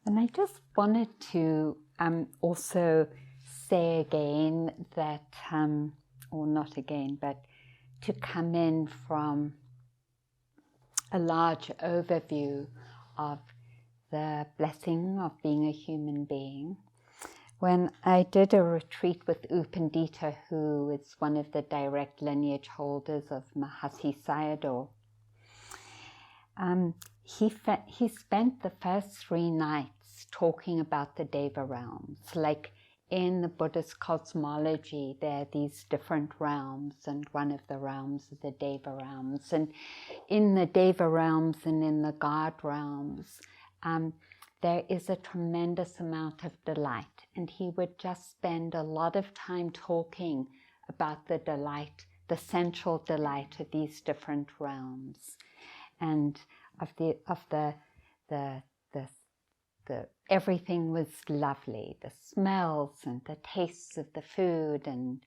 And I just wanted to also say again that, or not again, but to come in from a large overview of the blessing of being a human being. When I did a retreat with U Pandita, who is one of the direct lineage holders of Mahasi Sayadaw, he spent the first 3 nights talking about the Deva realms. Like in the Buddhist cosmology, there are these different realms, and one of the realms is the Deva realms. And in the Deva realms and in the God realms, there is a tremendous amount of delight. And he would just spend a lot of time talking about the delight, the sensual delight of these different realms. And everything was lovely. The smells and the tastes of the food, and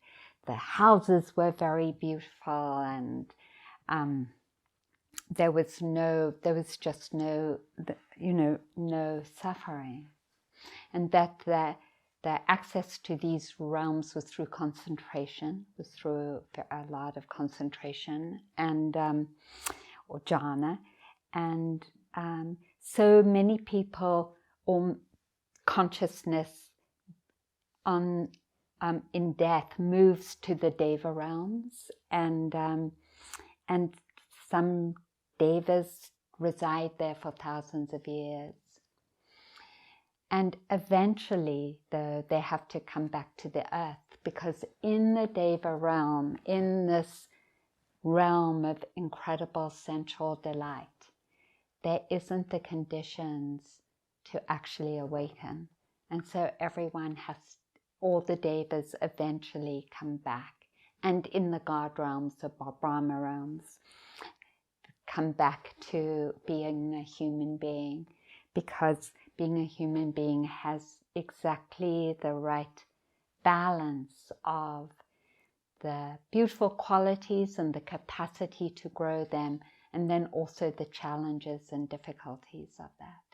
the houses were very beautiful, and there was just no suffering, and that the access to these realms was through concentration, was through a lot of concentration and or jhana, and so many people, or consciousness in death moves to the Deva realms, and some Devas reside there for thousands of years. And eventually, though, they have to come back to the earth, because in the Deva realm, in this realm of incredible sensual delight, there isn't the conditions to actually awaken. And so all the Devas eventually come back. And in the God realms, the Brahma realms, come back to being a human being, because being a human being has exactly the right balance of the beautiful qualities and the capacity to grow them, and then also the challenges and difficulties of that.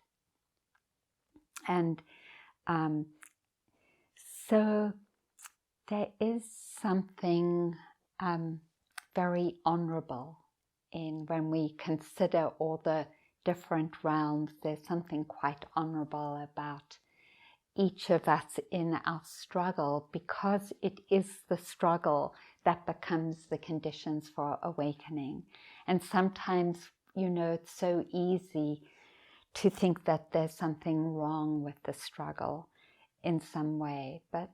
And so there is something very honorable in when we consider all the different realms. There's something quite honorable about each of us in our struggle, because it is the struggle that becomes the conditions for awakening. And sometimes, it's so easy to think that there's something wrong with the struggle in some way. But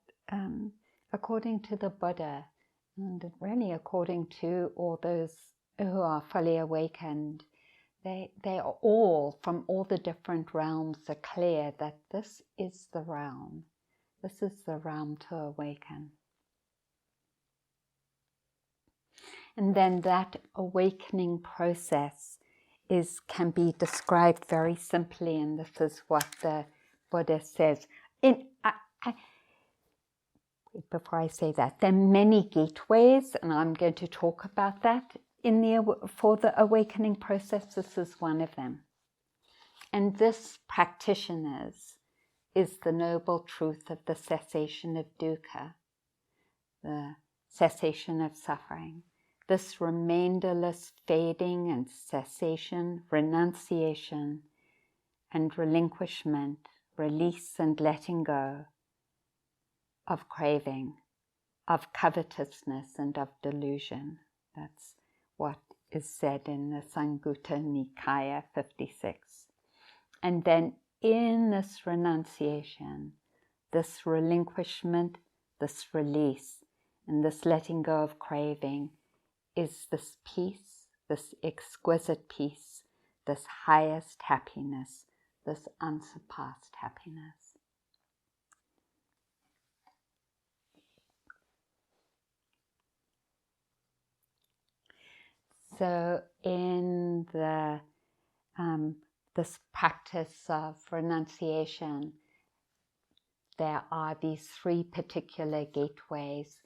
according to the Buddha, and really according to all those who are fully awakened, they are all, from all the different realms, are clear that this is the realm. This is the realm to awaken. And then that awakening process can be described very simply, and this is what the Buddha says. Before I say that, there are many gateways, and I'm going to talk about that. For the awakening process, this is one of them. And this, practitioners, is the noble truth of the cessation of dukkha, the cessation of suffering. This remainderless fading and cessation, renunciation and relinquishment, release and letting go of craving, of covetousness and of delusion. That's what is said in the Samyutta Nikaya 56. And then in this renunciation, this relinquishment, this release, and this letting go of craving is this peace, this exquisite peace, this highest happiness, this unsurpassed happiness. So in this practice of renunciation, there are these 3 particular gateways,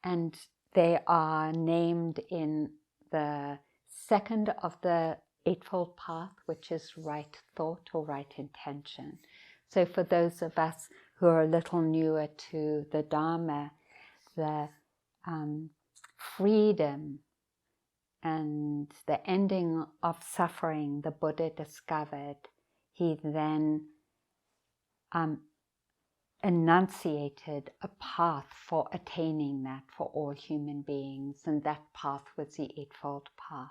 and they are named in the second of the Eightfold Path, which is right thought or right intention. So for those of us who are a little newer to the Dharma, the freedom and the ending of suffering the Buddha discovered, he then enunciated a path for attaining that for all human beings, and that path was the Eightfold Path.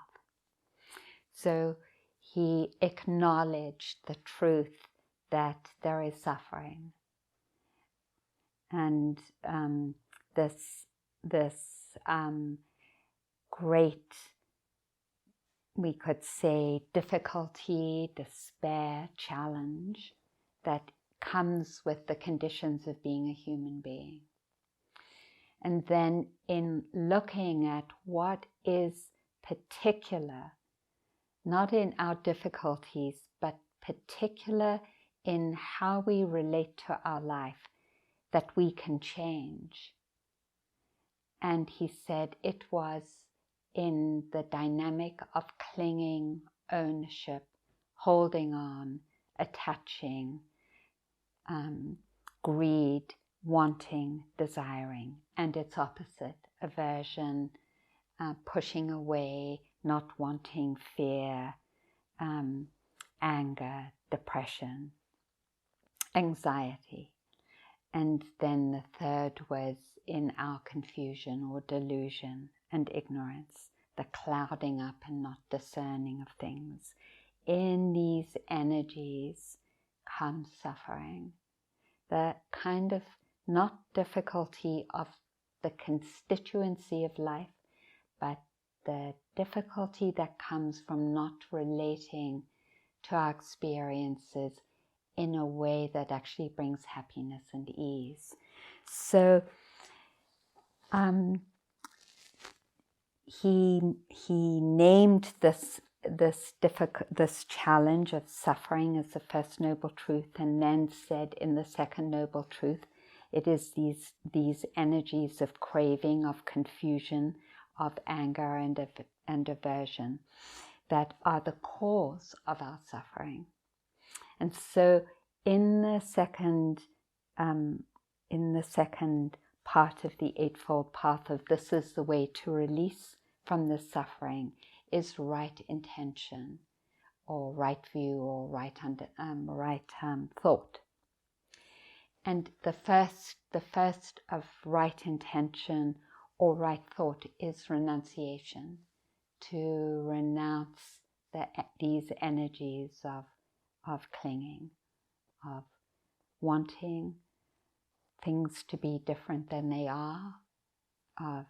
So he acknowledged the truth that there is suffering, and this great, we could say, difficulty, despair, challenge that comes with the conditions of being a human being. And then in looking at what is particular, not in our difficulties, but particular in how we relate to our life, that we can change. And he said it was in the dynamic of clinging, ownership, holding on, attaching, greed, wanting, desiring, and its opposite, aversion, pushing away, not wanting, fear, anger, depression, anxiety. And then the third was in our confusion or delusion and ignorance, the clouding up and not discerning of things. In these energies comes suffering, the kind of not difficulty of the constituency of life, but the difficulty that comes from not relating to our experiences in a way that actually brings happiness and ease. So he named this challenge of suffering as the first noble truth, and then said in the second noble truth, it is these energies of craving, of confusion, of anger and aversion that are the cause of our suffering. And so in the second part of the Eightfold Path of this is the way to release from the suffering is right intention, or right view, or right thought. And the first of right intention or right thought is renunciation, to renounce these energies of clinging, of wanting things to be different than they are, of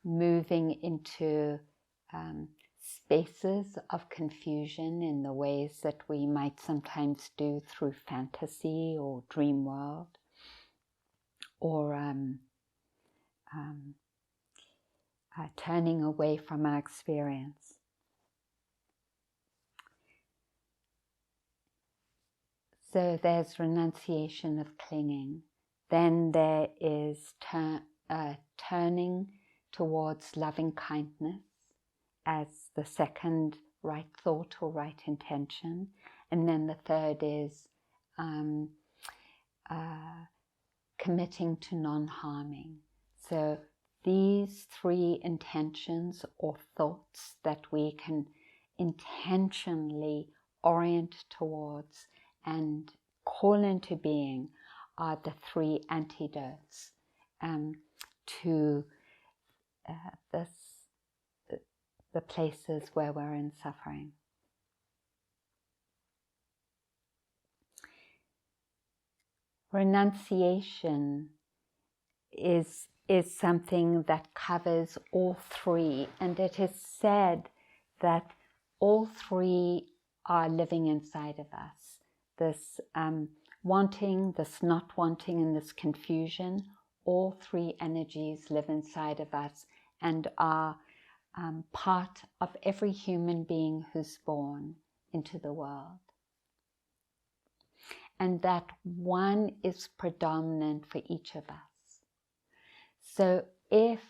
moving into spaces of confusion in the ways that we might sometimes do through fantasy or dream world, or turning away from our experience. So there's renunciation of clinging. Then there is turning towards loving kindness as the second right thought or right intention. And then the third is committing to non-harming. So these three intentions or thoughts that we can intentionally orient towards and call into being are the three antidotes to the places where we're in suffering. Renunciation is something that covers all three, and it is said that all three are living inside of us. This wanting, this not wanting, and this confusion, all three energies live inside of us and are part of every human being who's born into the world. And that one is predominant for each of us. So if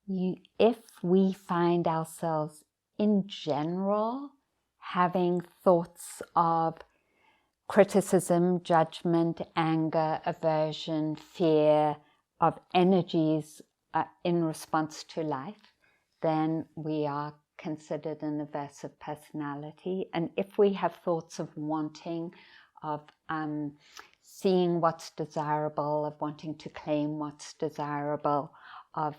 we find ourselves in general having thoughts of criticism, judgment, anger, aversion, fear, of energies in response to life, then we are considered an aversive personality. And if we have thoughts of wanting, of seeing what's desirable, of wanting to claim what's desirable, of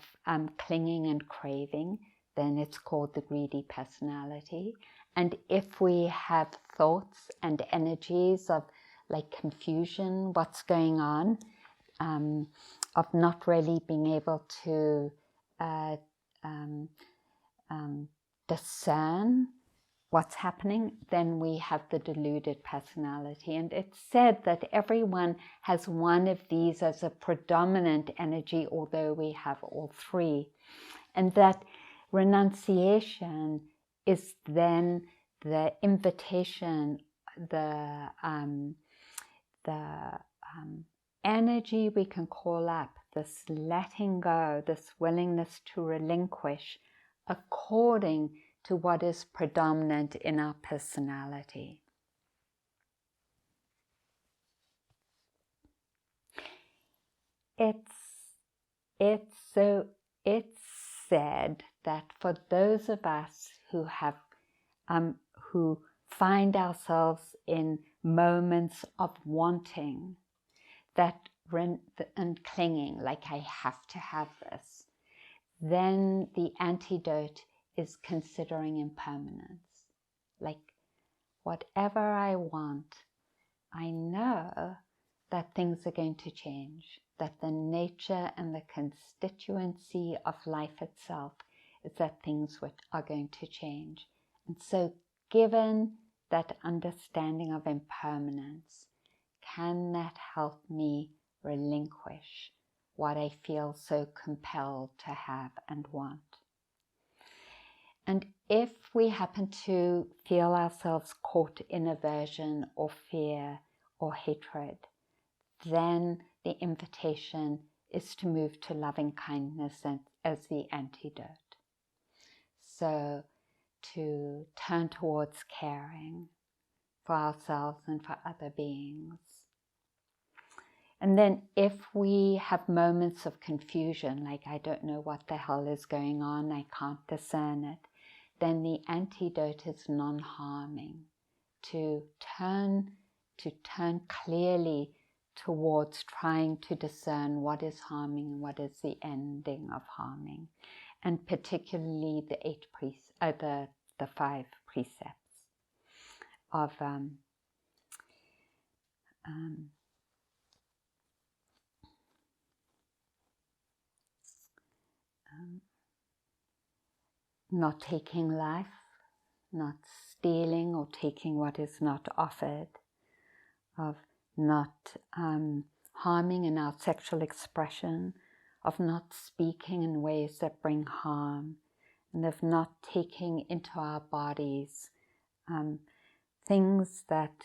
clinging and craving, then it's called the greedy personality. And if we have thoughts and energies of like confusion, what's going on, of not really being able to discern what's happening, then we have the deluded personality. And it's said that everyone has one of these as a predominant energy, although we have all three. And that renunciation is then the invitation, the energy we can call up, this letting go, this willingness to relinquish according to what is predominant in our personality. It's said that for those of us who have who find ourselves in moments of wanting, that and clinging, like I have to have this, then the antidote is considering impermanence. Like, whatever I want, I know that things are going to change, that the nature and the constituency of life itself is that things are going to change. And so, given that understanding of impermanence, can that help me relinquish what I feel so compelled to have and want? And if we happen to feel ourselves caught in aversion or fear or hatred, then the invitation is to move to loving kindness as the antidote. So to turn towards caring for ourselves and for other beings. And then if we have moments of confusion, like I don't know what the hell is going on, I can't discern it, then the antidote is non-harming, to turn clearly towards trying to discern what is harming and what is the ending of harming, and particularly the 5 precepts of not taking life, not stealing or taking what is not offered, of not harming in our sexual expression, of not speaking in ways that bring harm, and of not taking into our bodies things that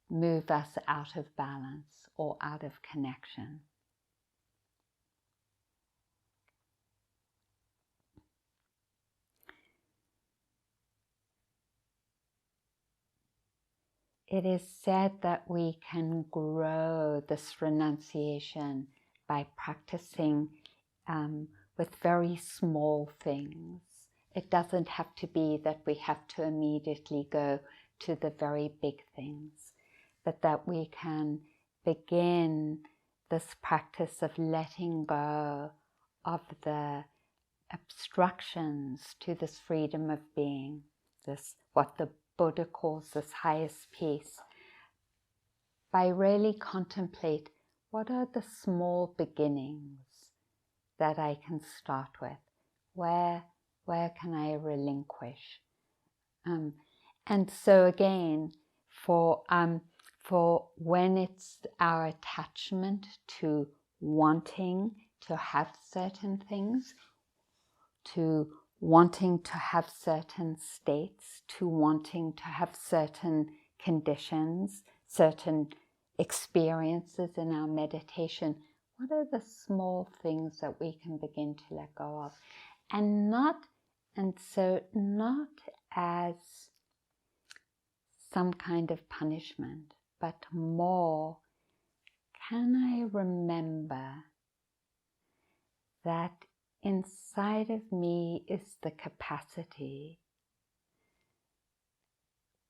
move us out of balance or out of connection. It is said that we can grow this renunciation by practicing with very small things. It doesn't have to be that we have to immediately go to the very big things, but that we can begin this practice of letting go of the obstructions to this freedom of being, this what the Buddha calls this highest peace, by really contemplate what are the small beginnings that I can start with, where can I relinquish, and so again for when it's our attachment to wanting to have certain things, to wanting to have certain states, to wanting to have certain conditions, certain experiences in our meditation, what are the small things that we can begin to let go of? And not as some kind of punishment, but more, can I remember that inside of me is the capacity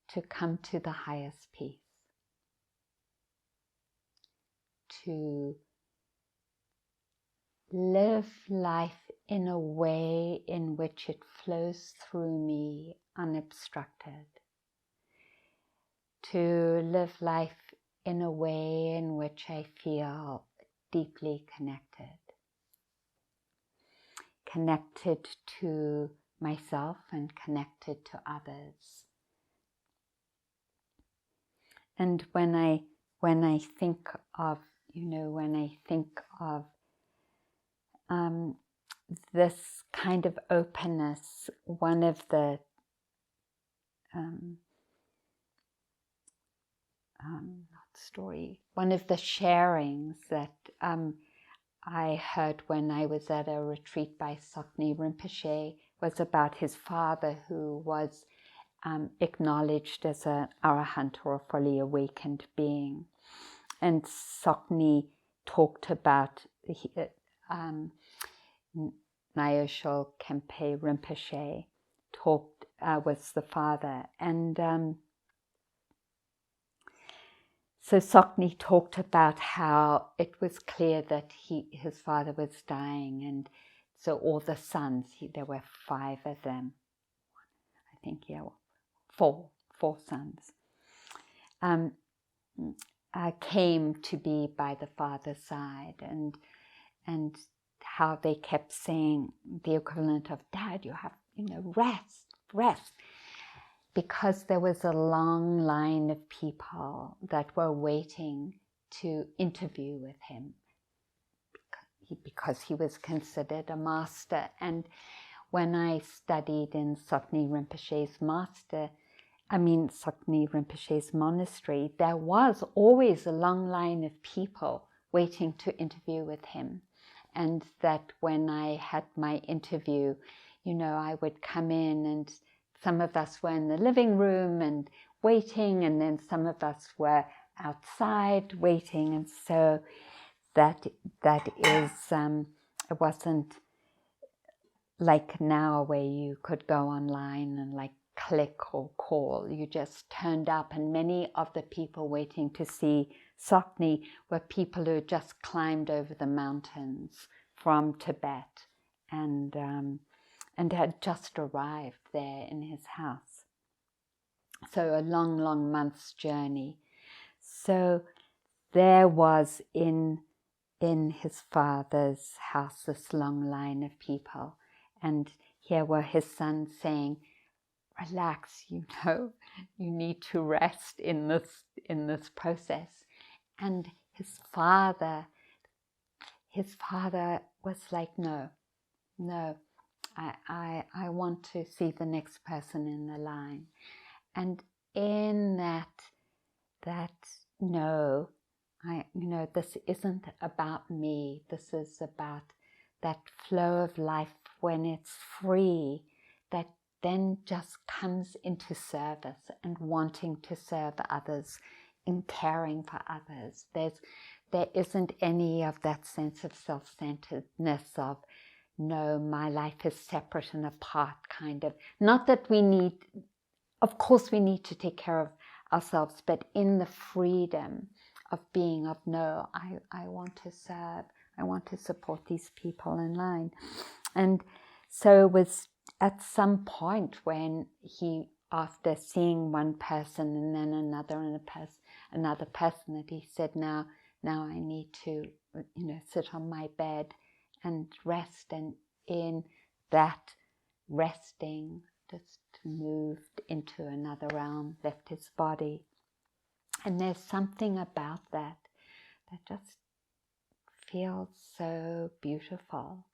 to come to the highest peace, to live life in a way in which it flows through me unobstructed, to live life in a way in which I feel deeply connected to myself and connected to others. And when I think of, this kind of openness, one of the sharings that I heard when I was at a retreat by Sokni Rinpoche was about his father, who was acknowledged as an arahant or a fully awakened being. And Sokni talked about Nyosho Khenpe Rinpoche was the father, and so Sokni talked about how it was clear that his father was dying, and so all the sons, there were 5 of them, I think, four sons, came to be by the father's side, and how they kept saying the equivalent of, "Dad, you have, rest," because there was a long line of people that were waiting to interview with him, because he was considered a master. And when I studied in Sokni Rinpoche's monastery, there was always a long line of people waiting to interview with him. And that when I had my interview, I would come in, and some of us were in the living room and waiting, and then some of us were outside waiting. And so that is, it wasn't like now where you could go online and like click or call. You just turned up, and many of the people waiting to see Sokni were people who just climbed over the mountains from Tibet and had just arrived there in his house. So a long month's journey. So there was in his father's house this long line of people, and here were his sons saying, "Relax, you need to rest in this process." And his father was like, no, I want to see the next person in the line. And in that no, this isn't about me. This is about that flow of life when it's free, that then just comes into service and wanting to serve others and caring for others. There isn't any of that sense of self-centeredness of, no, my life is separate and apart, kind of. Not that of course we need to take care of ourselves, but in the freedom of being of, no, I want to serve, I want to support these people in line. And so it was at some point when he, after seeing one person and then another and another person, that he said, now I need to, sit on my bed and rest. And in that resting, just moved into another realm, left his body. And there's something about that just feels so beautiful,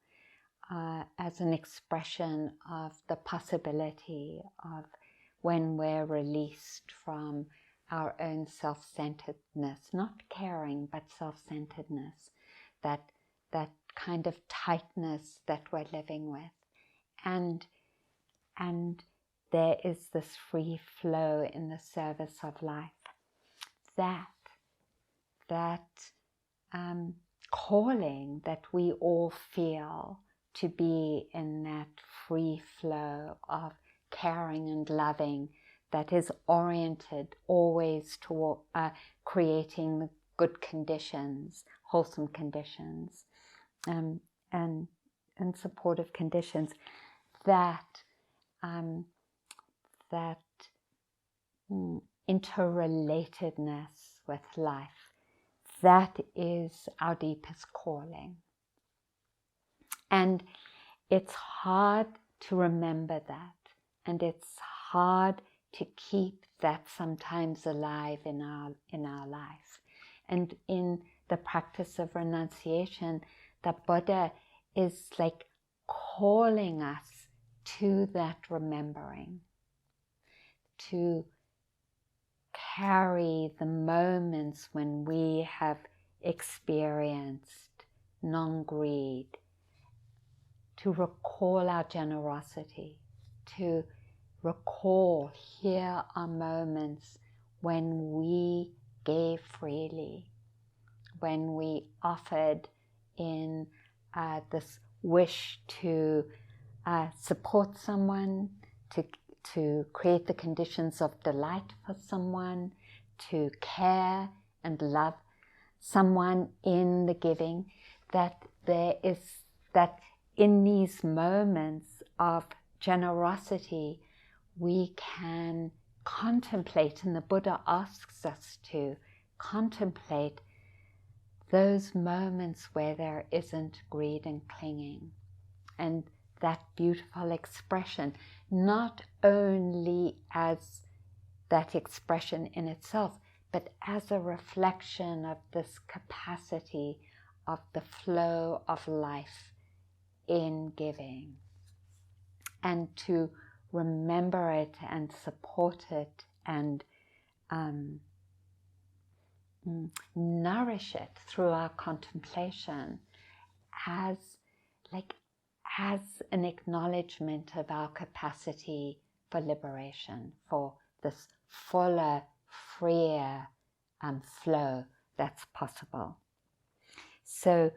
as an expression of the possibility of when we're released from our own self-centeredness, not caring, but self-centeredness, that kind of tightness that we're living with. And there is this free flow in the service of life. That calling that we all feel to be in that free flow of caring and loving that is oriented always toward creating the good conditions, wholesome conditions, and supportive conditions, that interrelatedness with life, that is our deepest calling. And it's hard to remember that, and it's hard to keep that sometimes alive in our life. And in the practice of renunciation, the Buddha is like calling us to that remembering, to carry the moments when we have experienced non-greed, to recall our generosity, to recall, here are moments when we gave freely, when we offered in this wish to support someone, to create the conditions of delight for someone, to care and love someone in the giving, that there is, that in these moments of generosity we can contemplate, and the Buddha asks us to contemplate those moments where there isn't greed and clinging, and that beautiful expression, not only as that expression in itself, but as a reflection of this capacity of the flow of life in giving, and to remember it and support it and nourish it through our contemplation as an acknowledgement of our capacity for liberation, for this fuller, freer flow that's possible. So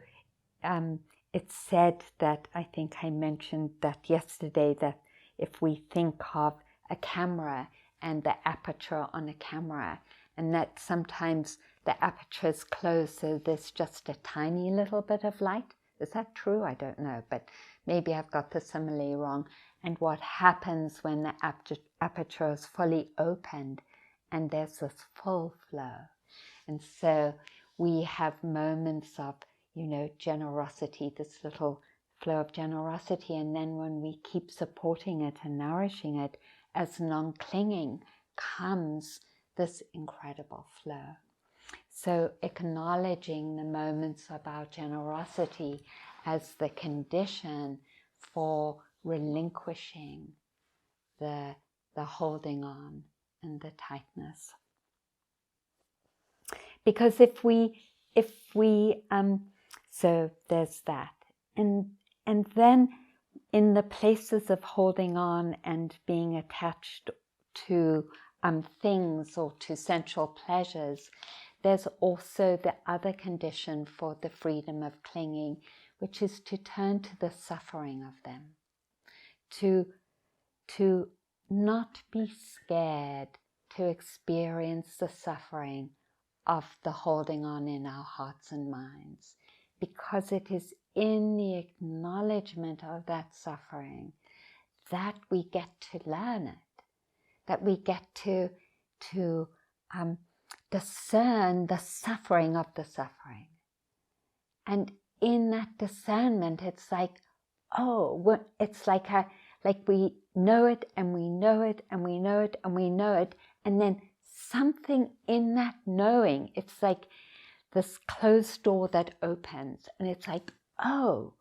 it's said that, I think I mentioned that yesterday, that if we think of a camera and the aperture on a camera, and that sometimes the aperture is closed, so there's just a tiny little bit of light. Is that true? I don't know, but maybe I've got the simile wrong. And what happens when the aperture is fully opened and there's this full flow? And so we have moments of, generosity, this little flow of generosity, and then when we keep supporting it and nourishing it as non-clinging, comes this incredible flow. So acknowledging the moments of our generosity as the condition for relinquishing the holding on and the tightness. Because if we so there's that, and then in the places of holding on and being attached to things or to sensual pleasures, there's also the other condition for the freedom of clinging, which is to turn to the suffering of them, to not be scared to experience the suffering of the holding on in our hearts and minds, because it is in the acknowledgement of that suffering that we get to learn it, that we get to discern the suffering of the suffering. And in that discernment, it's like, it's like we know it and we know it and we know it and we know it, and then something in that knowing, it's like this closed door that opens, and it's like, oh,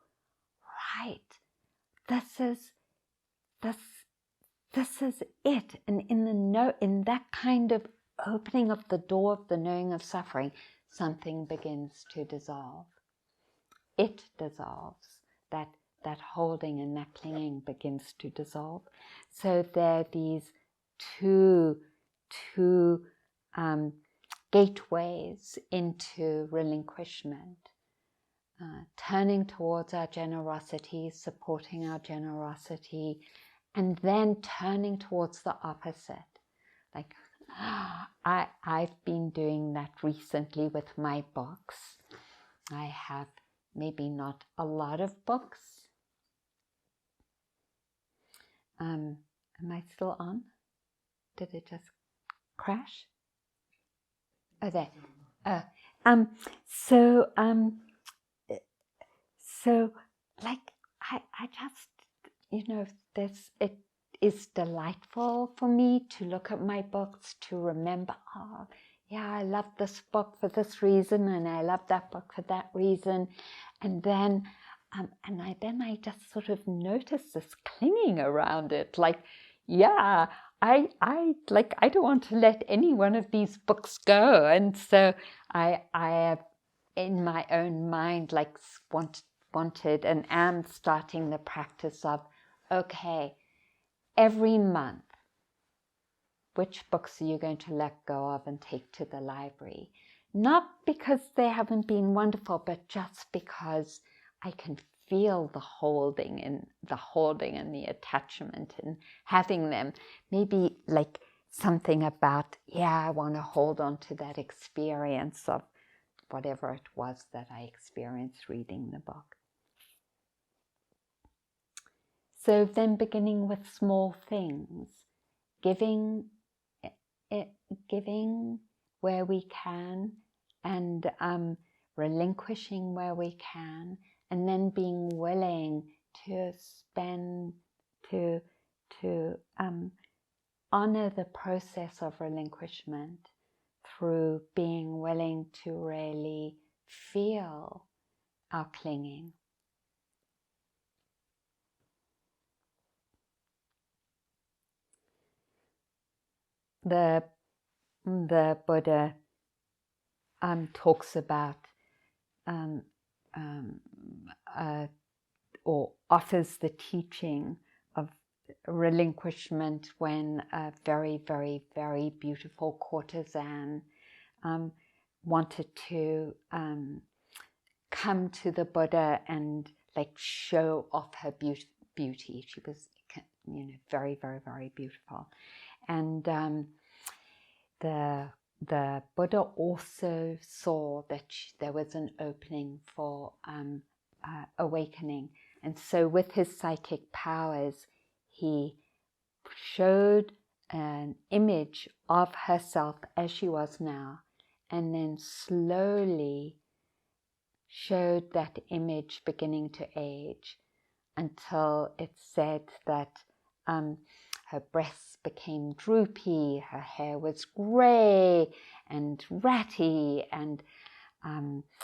right, this is it. And in that kind of opening of the door of the knowing of suffering, something begins to dissolve. It dissolves. That that holding and that clinging begins to dissolve. So there are these two gateways into relinquishment. Turning towards our generosity, supporting our generosity, and then turning towards the opposite. Like, I've been doing that recently with my books. I have maybe not a lot of books. Am I still on? Did it just crash? Oh, there. So like I just, it is delightful for me to look at my books, to remember, oh yeah, I love this book for this reason, and I love that book for that reason, and then I just sort of notice this clinging around it, like, yeah, I don't want to let any one of these books go, and so I have in my own mind like wanted and am starting the practice of, okay, every month, which books are you going to let go of and take to the library? Not because they haven't been wonderful, but just because I can feel the holding and the attachment and having them. Maybe like something about, yeah, I want to hold on to that experience of whatever it was that I experienced reading the book. So then beginning with small things, giving where we can, and relinquishing where we can, and then being willing to honor the process of relinquishment through being willing to really feel our clinging. The Buddha talks about or offers the teaching of relinquishment when a very, very, very beautiful courtesan wanted to come to the Buddha and like show off her beauty. She was, very, very, very beautiful. And the Buddha also saw that there was an opening for awakening. And so with his psychic powers, he showed an image of herself as she was now, and then slowly showed that image beginning to age until it said that her breasts became droopy, her hair was grey and ratty, and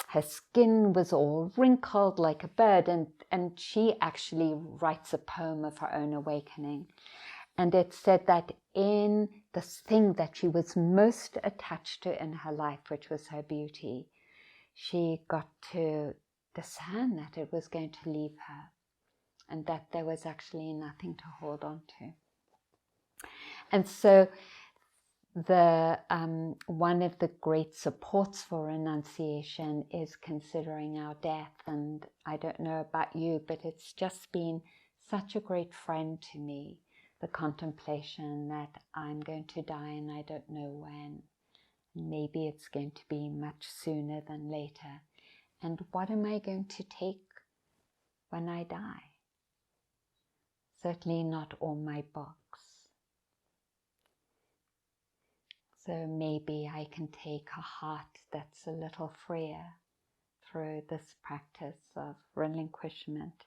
her skin was all wrinkled like a bird, and she actually writes a poem of her own awakening. And it said that in this thing that she was most attached to in her life, which was her beauty, she got to discern that it was going to leave her, and that there was actually nothing to hold on to. And so the one of the great supports for renunciation is considering our death. And I don't know about you, but it's just been such a great friend to me, the contemplation that I'm going to die and I don't know when. Maybe it's going to be much sooner than later. And what am I going to take when I die? Certainly not all my books. So maybe I can take a heart that's a little freer through this practice of relinquishment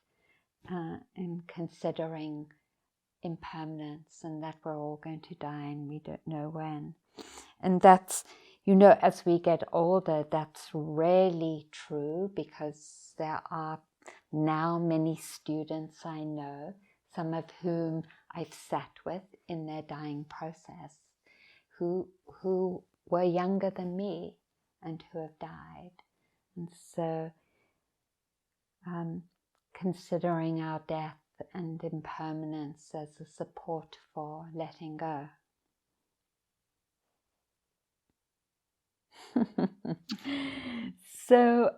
and considering impermanence and that we're all going to die and we don't know when. And that's, as we get older, that's really true, because there are now many students I know, some of whom I've sat with in their dying process, who were younger than me and who have died. And so considering our death and impermanence as a support for letting go. So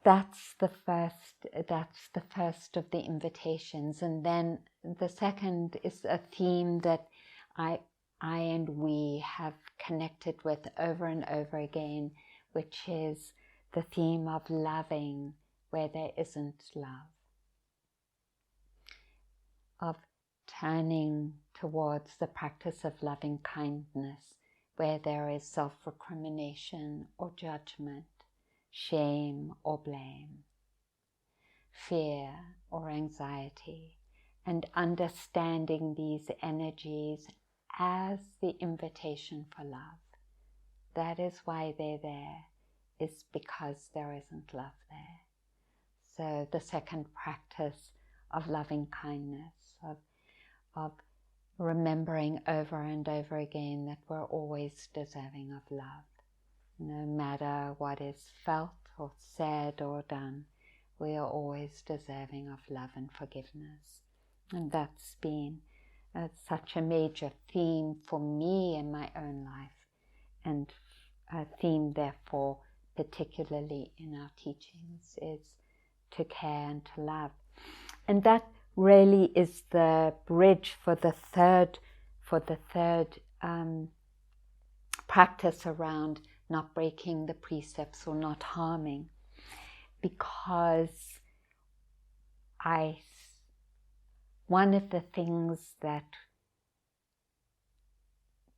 that's the first of the invitations, and then the second is a theme that I and we have connected with over and over again, which is the theme of loving where there isn't love, of turning towards the practice of loving kindness where there is self-recrimination or judgment, shame or blame, fear or anxiety, and understanding these energies as the invitation for love. That is why they're there, is because there isn't love there. So the second practice of loving kindness, of remembering over and over again that we're always deserving of love. No matter what is felt or said or done, we are always deserving of love and forgiveness. And that's been such a major theme for me in my own life, and a theme, therefore, particularly in our teachings, is to care and to love. And that really is the bridge for the third practice around not breaking the precepts or not harming, because one of the things that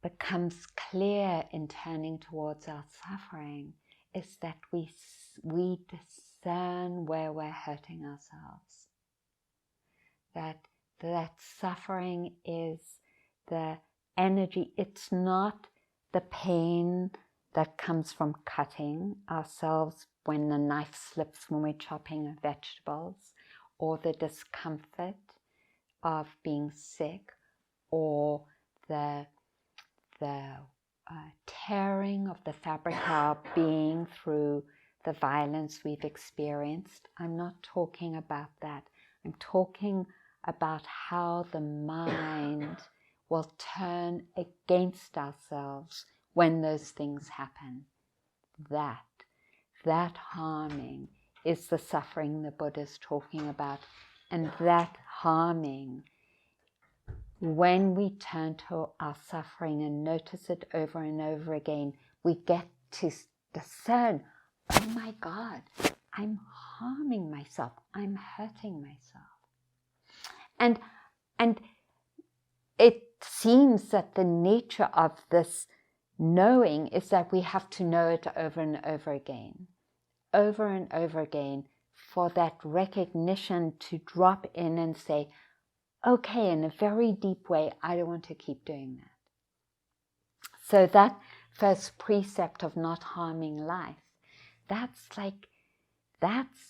becomes clear in turning towards our suffering is that we discern where we're hurting ourselves. That suffering is the energy, it's not the pain that comes from cutting ourselves when the knife slips when we're chopping vegetables, or the discomfort of being sick, or the tearing of the fabric of our being through the violence we've experienced. I'm not talking about that. I'm talking about how the mind will turn against ourselves when those things happen. That harming is the suffering the Buddha is talking about. And that harming, when we turn to our suffering and notice it over and over again, we get to discern, oh my God, I'm harming myself, I'm hurting myself. And it seems that the nature of this knowing is that we have to know it over and over again, for that recognition to drop in and say, okay, in a very deep way, I don't want to keep doing that. So that first precept of not harming life, that's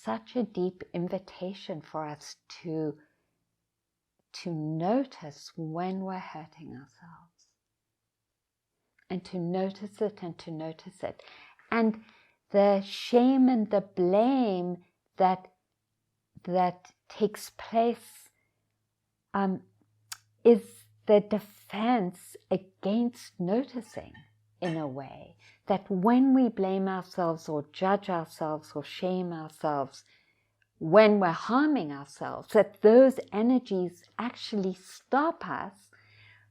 such a deep invitation for us to notice when we're hurting ourselves, and to notice it and to notice it. And the shame and the blame that takes place is the defense against noticing, in a way, that when we blame ourselves or judge ourselves or shame ourselves, when we're harming ourselves, that those energies actually stop us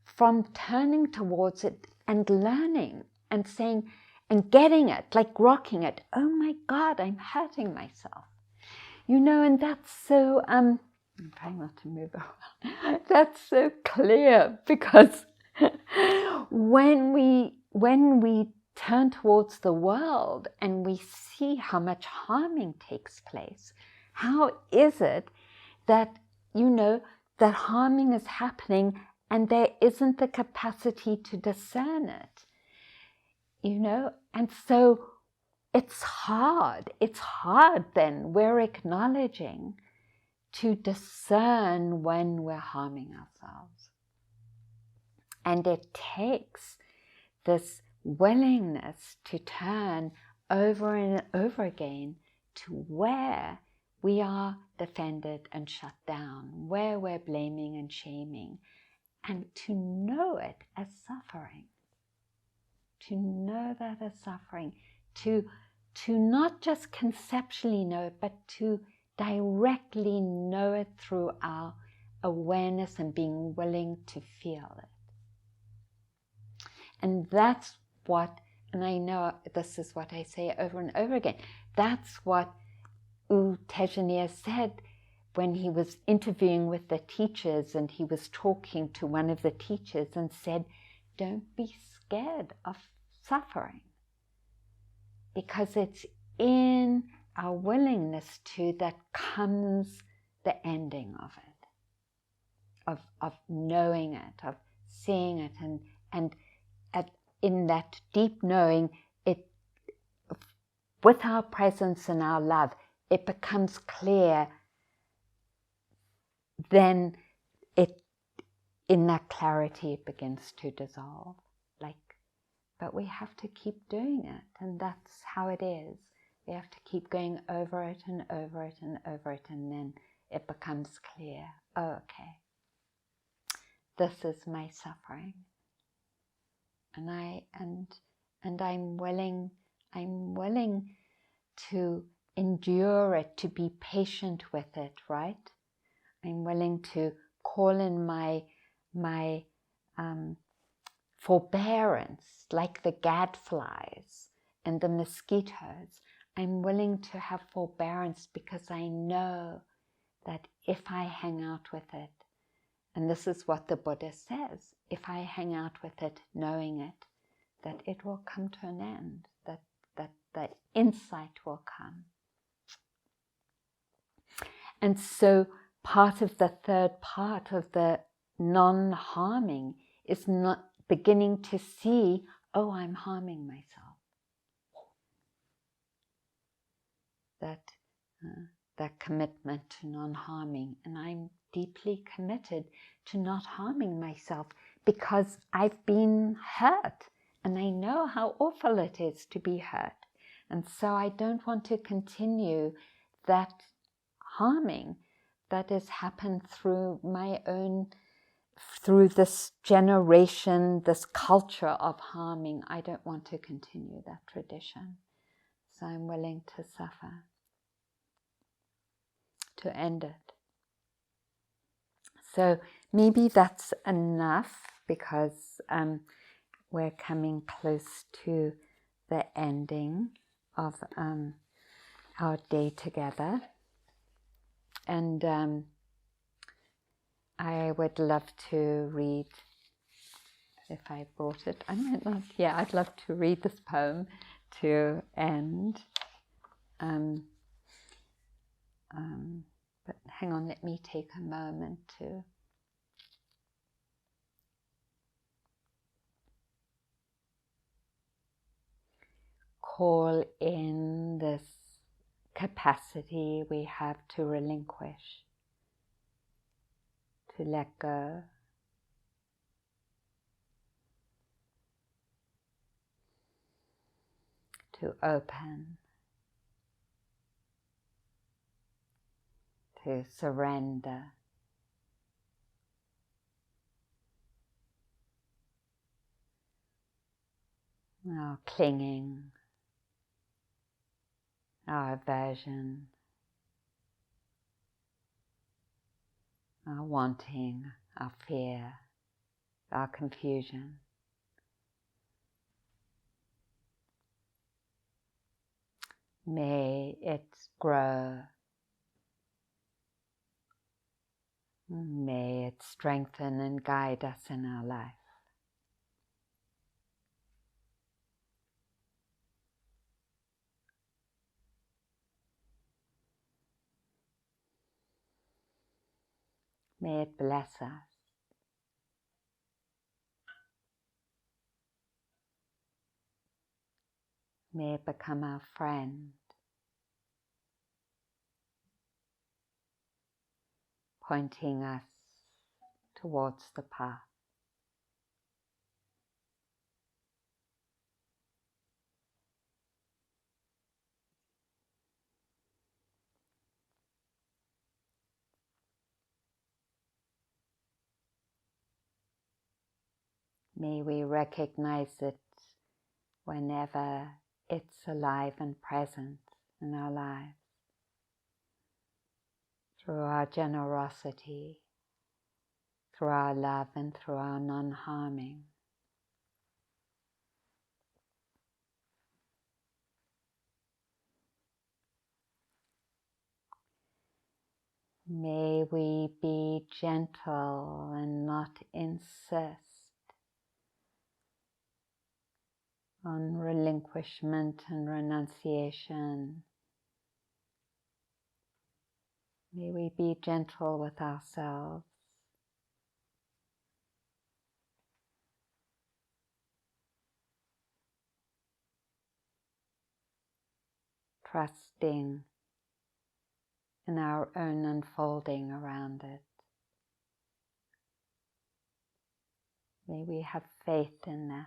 from turning towards it and learning and saying and getting it, like rocking it. Oh my God, I'm hurting myself. And that's so, I'm trying not to move around. That's so clear, because when we turn towards the world and we see how much harming takes place, how is it that, that harming is happening and there isn't the capacity to discern it? And so it's hard then. We're acknowledging to discern when we're harming ourselves. And it takes this willingness to turn over and over again to where we are defended and shut down, where we're blaming and shaming, and to know it as suffering, to know that as suffering, to not just conceptually know it, but to directly know it through our awareness and being willing to feel it. And that's what, and I know this is what I say over and over again, that's what U Tejaniya said when he was interviewing with the teachers, and he was talking to one of the teachers and said, don't be scared of suffering, because it's in our willingness to that comes the ending of it, of knowing it, of seeing it, and in that deep knowing, it, with our presence and our love, it becomes clear. Then in that clarity, it begins to dissolve. But we have to keep doing it, and that's how it is. We have to keep going over it and over it and over it, and then it becomes clear. Oh, okay, this is my suffering, and I'm willing to endure it, to be patient with it, right? I'm willing to call in my forbearance, like the gadflies and the mosquitoes. I'm willing to have forbearance because I know that if I hang out with it, and this is what the Buddha says, if I hang out with it, knowing it, that it will come to an end, that the insight will come. And so part of the third part of the non-harming is not beginning to see, oh, I'm harming myself. That commitment to non-harming. And I'm deeply committed to not harming myself because I've been hurt. And I know how awful it is to be hurt. And so I don't want to continue that harming that has happened through my own, through this generation, this culture of harming. I don't want to continue that tradition. So I'm willing to suffer, to end it. So maybe that's enough, because we're coming close to the ending of our day together. And I would love to read, if I brought it, I might not, yeah, I'd love to read this poem to end. But hang on, let me take a moment to call in this capacity we have to relinquish, to let go, to open, to surrender, our clinging, our aversion, our wanting, our fear, our confusion. May it grow. May it strengthen and guide us in our life. May it bless us. May it become our friend, pointing us towards the path. May we recognize it whenever it's alive and present in our lives, through our generosity, through our love, and through our non-harming. May we be gentle and not insist on relinquishment and renunciation. May we be gentle with ourselves. Trusting in our own unfolding around it. May we have faith in that.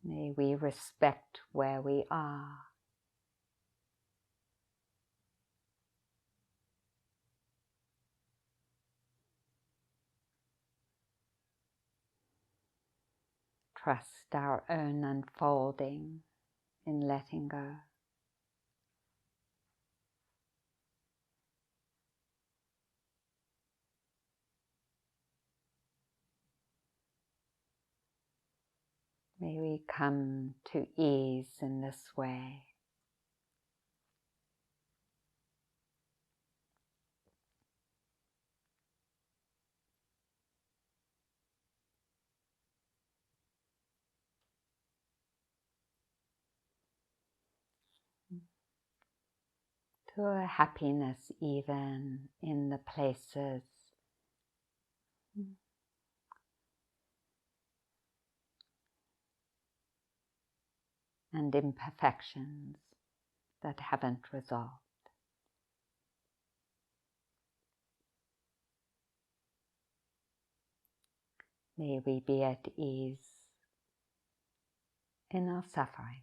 May we respect where we are. Trust our own unfolding in letting go. May we come to ease in this way. To a happiness even in the places and imperfections that haven't resolved. May we be at ease in our suffering.